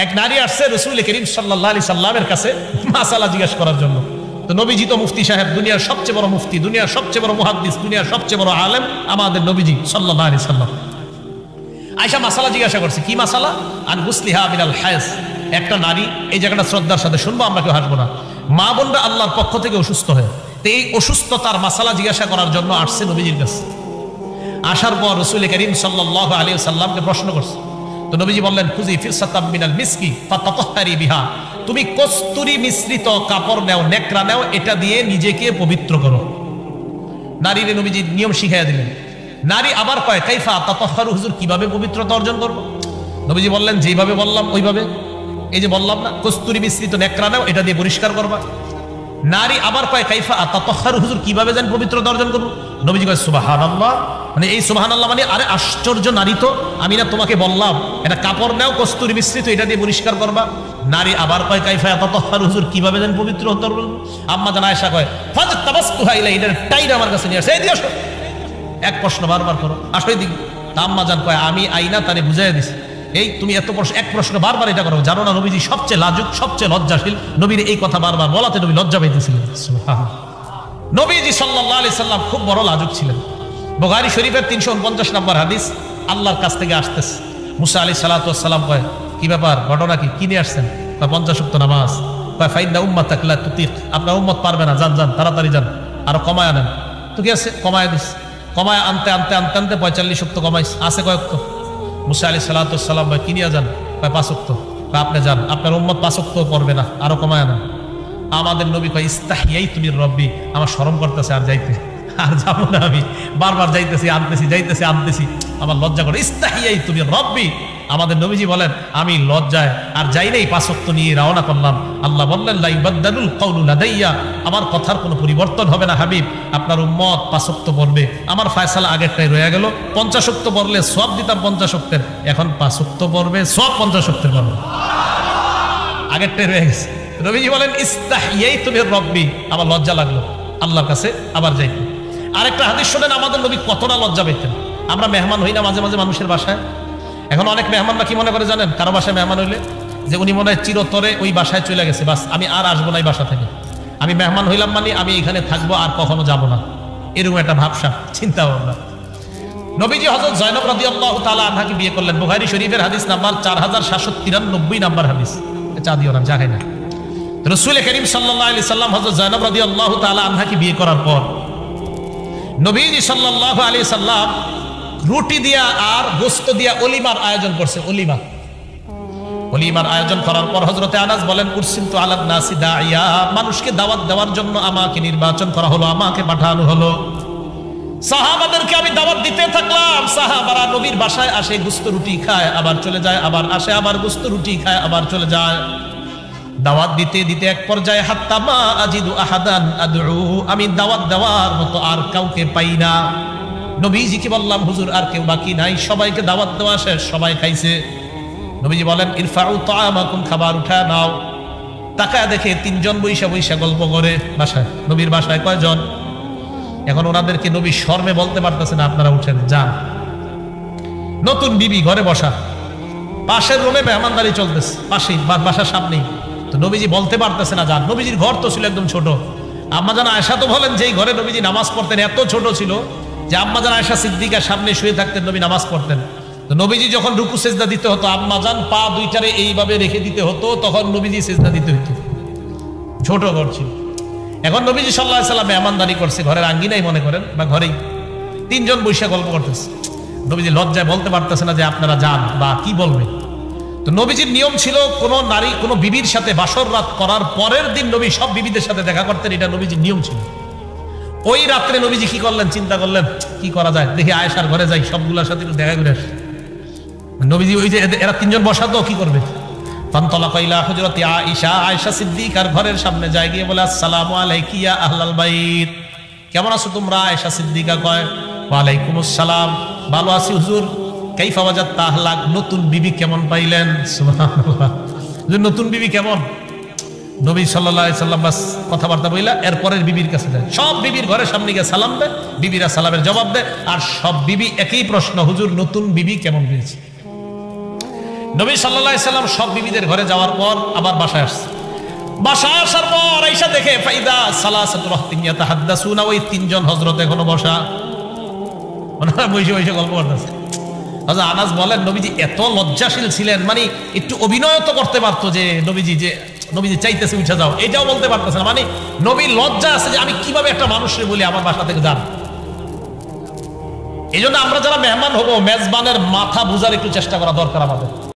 এক নারী আসছে রাসূল করিম সাল্লাল্লাহু আলাইহি সাল্লামের কাছে মাসালা জিজ্ঞাসা করার জন্য। তো নবীজি তো মুফতি সাহেব, দুনিয়ার সবচেয়ে বড় মুফতি, দুনিয়ার সবচেয়ে বড় মুহাদ্দিস, দুনিয়ার সবচেয়ে বড় আলেম আমাদের নবীজি সাল্লাল্লাহু আলাইহি সাল্লাম। আয়েশা মাসালা জিজ্ঞাসা করছে, কি মাসালা? আন গুসলিহা মিনাল হায়জ। একটা নারী, এই জায়গাটা শ্রদ্ধার সাথে শুনবো, আমরা কেউ হাসবো না। মা বোনরা আল্লাহর পক্ষ থেকে অসুস্থ হয়, তো এই অসুস্থতার মাসালা জিজ্ঞাসা করার জন্য আসছে নবীজির কাছে। আসার পর রাসূল করিম সাল্লাল্লাহু আলাইহি সাল্লামকে প্রশ্ন করছে। তো নবীজি বললেন, খুজি ফিরসাতাম মিনাল মিসকি ফাতাতাহহারি বিহা। তুমি কস্তুরী মিশ্রিত কাপড় নাও, নেকড়া নাও, এটা দিয়ে নিজেকে পবিত্র করো। নারীর নবীজি নিয়ম শিখাইয়া দিলেন। নারী আবার কয়, কাইফা তাতাহহারু, হুজুর কিভাবে পবিত্রতা অর্জন করব? নবীজি বললেন, যেভাবে বললাম ওইভাবে। এই যে বললাম না, কস্তুরী মিশ্রিত নেকড়া নাও, এটা দিয়ে পরিষ্কার করবা। নারী আবার কয়, কাইফা তাতাহহারু, হুজুর কিভাবে যেন পবিত্রতা অর্জন করব? নবীজি কয়, সুবহানাল্লাহ। মানে এই সুবহানাল্লাহ মানে, আরে আশ্চর্য নারী তো, আমি না তোমাকে বললাম এটা কাপড় নাও কস্তুরী মিশ্রিত, এটা দিয়ে পরিষ্কার করবা। নারী আবার কয়, কাইফা তাতাহহারু, হুজুর কিভাবে যেন পবিত্র হতে পারব? আম্মা জান আয়েশা কয়, ফাজতাবাসতুহা ইলাইহি, টাইর আমার কাছে নিয়ে আসে, এই দিয়ে আসো। এক প্রশ্ন বারবার করো, আসো এদিকে। আম্মা জান কয়, আমি আইনা তারে বুঝাইয়া দিছি, এই তুমি এত প্রশ্ন, এক প্রশ্ন বারবার এটা করো। জানো না নবীজি সবচেয়ে লাজুক, সবচেয়ে লজ্জাশীল, নবীর এই কথা বারবার বলাতে নবী লজ্জা পাইতেছিলেন। সুবহানাল্লাহ। নবীজি সাল্লাল্লাহু আলাইহি সাল্লাম খুব বড় লাজুক ছিলেন। বুখারী শরীফের 349 নম্বর হাদিস, আল্লাহর কাছ থেকে আসতেছে। মুসা আলাইহিস সালাতু ওয়াস সালাম কয়, কি ব্যাপার, ঘটনা কি, কি নিয়ে আসছেন? 50 ওয়াক্ত নামাজ। কয়, ফাইন্না উম্মাতাক লা তুতিক, আপনার উম্মত পারবে না, যান যান তাড়াতাড়ি যান, আরো কমায় আনেন। তো কি আছে, কমায় দিস। কমায় আনতে আনতে আনতে আনতে 45 ওয়াক্ত কমাইস, আছে কয়েকত। মুসা আলাইহিস সালাতু ওয়াস সালাম ভাই, কি নিয়ে যান? কয়, 5 ওয়াক্ত। আপনি যান, আপনার উম্মত 5 ওয়াক্ত পড়বে না, আরো কমায় আনেন। আমাদের নবী কয়, ইস্তাহিয়াইতু মির রব্বি, আমার শরম করতেছে আর যাইতে, আর যাবো না আমি, বারবার যাইতেছি আনতেছি, যাইতেছি আনতেছি, আমার লজ্জা করে। ইস্তাহিয়াইতু মির রব্বি, আমাদের নবীজি বলেন, আমি লজ্জায় আর যাই নাই, 5 ওয়াক্ত নিয়ে রওনা করলাম। আল্লাহ বললেন, লা ইউবাদদালুল কাউলু লাদাইয়া, আমার কথার কোনো পরিবর্তন হবে না হাবিব, আপনার উম্মত 5 ওয়াক্ত পড়বে। আমার ফয়সালা আগেরটাই রয়ে গেল, 50 ওয়াক্ত পড়লে সওয়াব দিতাম 50 ওয়াক্তের, এখন 5 ওয়াক্ত পড়বে, সওয়াব 50 ওয়াক্তের পড়বে, আগেরটাই রয়ে গেছে। নবীজি বলেন, ইস্তাহিয়াইতু মির রব্বি, আমার লজ্জা লাগলো আল্লাহর কাছে আবার যাইতে। আরেকটা হাদিস শুনেন, আমাদের নবী কতটা লজ্জা পেতেন। আমরা মেহমান হই না মাঝে মাঝে মানুষের বাসায়, এখন অনেক মেহমানরা কি মনে করে জানেন, কারো বাসায় মেহমান হইলে যে উনি মনে হয় চিরতরে ওই বাসায় চলে গেছে, বাস আমি আর আসবো না এই বাসা থেকে, আমি মেহমান হইলাম মানে আমি এখানে থাকবো আর কখনো যাব না, এরকম একটা ভাবসা চিন্তা ভাবনা। নবীজি হযরত জয়নব রাদিয়াল্লাহু তাআলা আনহাকে বিয়ে করলেন। বুখারী শরীফের হাদিস নাম্বার 4793 নাম্বার হাদিস। চা দিও না, যা খাই না। রাসূল করিম সাল্লাল্লাহু আলাইহি সাল্লাম হযরত জয়নব রাদিয়াল্লাহু তাআলা আনহাকে বিয়ে করার পর নবীজি সাল্লাল্লাহু আলাইহি সাল্লাম রুটি দিয়া আর গোশত দিয়া অলিমার আয়োজন করছে। অলিমার আয়োজন করার পর হযরতে আনাস বলেন, উরসিলতু আলান নাসি দাইয়া, মানুষকে দাওয়াত দেওয়ার জন্য আমাকে নির্বাচন করা হলো, আমাকে পাঠানো হলো। সাহাবাদেরকে আমি দাওয়াত দিতে থাকলাম। সাহাবারা নবীর বাসায় আসে, গোশত রুটি খায়, আবার চলে যায়, আবার আসে, আবার গোশত রুটি খায়, আবার চলে যায়। দাওয়াত দিতে দিতে এক পর্যায়ে হাত্তা মা আজিদু আহাদান আদউ, আমি দাওয়াত দেওয়ার মতো আর কাউকে পাই না। নবীজিকে বললাম, হুজুর আর কেউ বাকি নাই, সবাইকে দাওয়াত দেওয়া শেষ, সবাই খাইছে। নবীজি বলেন, ইরফাউ তাআমাকুম, খাবার উঠা নাও। তাকায় দেখে 3 জন বৈশা বৈশা গল্প করে বাসায়। নবীর বাসায় কয়জন? এখন ওনাদেরকে নবী শর্মে বলতে পারতেছে না, আপনারা উঠেন যান। নতুন বিবি ঘরে বসা, পাশের রুমে মেহমানদারি চলতেছে, পাশেই বাসার সামনেই। তো নবীজি বলতে পারতেছে না যান। নবীজির ঘর তো ছিল একদম ছোট। আম্মা জান আয়েশা তো বলেন, যেই ঘরে নবীজি নামাজ পড়তেন এত ছোট ছিল যে আম্মা জান আয়েশা সিদ্দিকার সামনে শুয়ে থাকতেন, নবী নামাজ পড়তেন। তো নবীজি যখন রুকু সেজদা দিতে হতো, আম্মা জান পা দুইটারে এইভাবে রেখে দিতে হতো, তখন নবীজি সেজদা দিতে হতো। ছোট ঘর ছিল। এখন নবীজি সাল্লাল্লাহু আলাইহি সাল্লাম মেহমানদারি করছে, ঘরের আঙ্গিনাই মনে করেন বা ঘরেই 3 জন বৈশা গল্প করতেছে। নবীজি লজ্জায় বলতে পারতেছে না যে আপনারা যান বা কি বলবে। তো নবীজির নিয়ম ছিল, কোন নারী কোন বিবির সাথে বাসর রাত করার পরের দিন নবী সব বিবিদের সাথে দেখা করতেন, এটা নবীজির নিয়ম ছিল। ওই রাত্রে নবীজি কি করলেন, চিন্তা করলেন কি করা যায়, দেখি আয়েশার ঘরে যাই, সবগুলোর সাথে দেখা করে আসি। নবীজি ওই যে এরা 3 জন বসা তো কি করবে, ফানতালাকা ইলা হুজরাতি আয়েশা, আয়েশা সিদ্দিকার ঘরের সামনে যায়, গিয়ে বলে, আসসালামু আলাইকুম ইয়া আহলাল বাইত, কেমন আছো তোমরা? আয়েশা সিদ্দিকা কয়, ওয়া আলাইকুমুস সালাম, ভালো আছি হুজুর। কাইফা ওয়াজাদতা আহলাক, নতুন বিবি কেমন পাইলেন? সুবহানাল্লাহ, নতুন বিবি কেমন? নবী সাল্লাল্লাহু আলাইহি সাল্লাম বাস কথাবার্তা বইলা এরপরের বিবির কাছে যায়, সব বিবির ঘরের সামনে গিয়ে সালাম দেয়, বিবিরা সালামের জবাব দেয়, আর সব বিবি একই প্রশ্ন, হুজুর নতুন বিবি কেমন পেয়েছে? নবী সাল্লাল্লাহু আলাইহি সাল্লাম সব বিবিদের ঘরে যাওয়ার পর আবার বাসায় আসছে। বাসায় আসার পর আয়েশা দেখে ফাইদা সালাসাতু রাহতিন ইয়াতাহাদ্দাসুনা, ওই তিনজন হযরত এখনো বসা, ওনারা বসে বসে গল্প করতেছে। হযরত আনাস বলেন নবীজি এত লজ্জাশীল ছিলেন, মানে একটু অভিনয় তো করতে পারতো যে নবীজি চাইতেছে উঠে যাও, এটাও বলতে পারতেছে না। মানে নবীর লজ্জা আছে যে আমি কিভাবে একটা মানুষের বলি আমার বাসা থেকে যান। এই জন্য আমরা যারা মেহমান হবো, মেজবানের মাথা বুঝার একটু চেষ্টা করা দরকার আমাদের।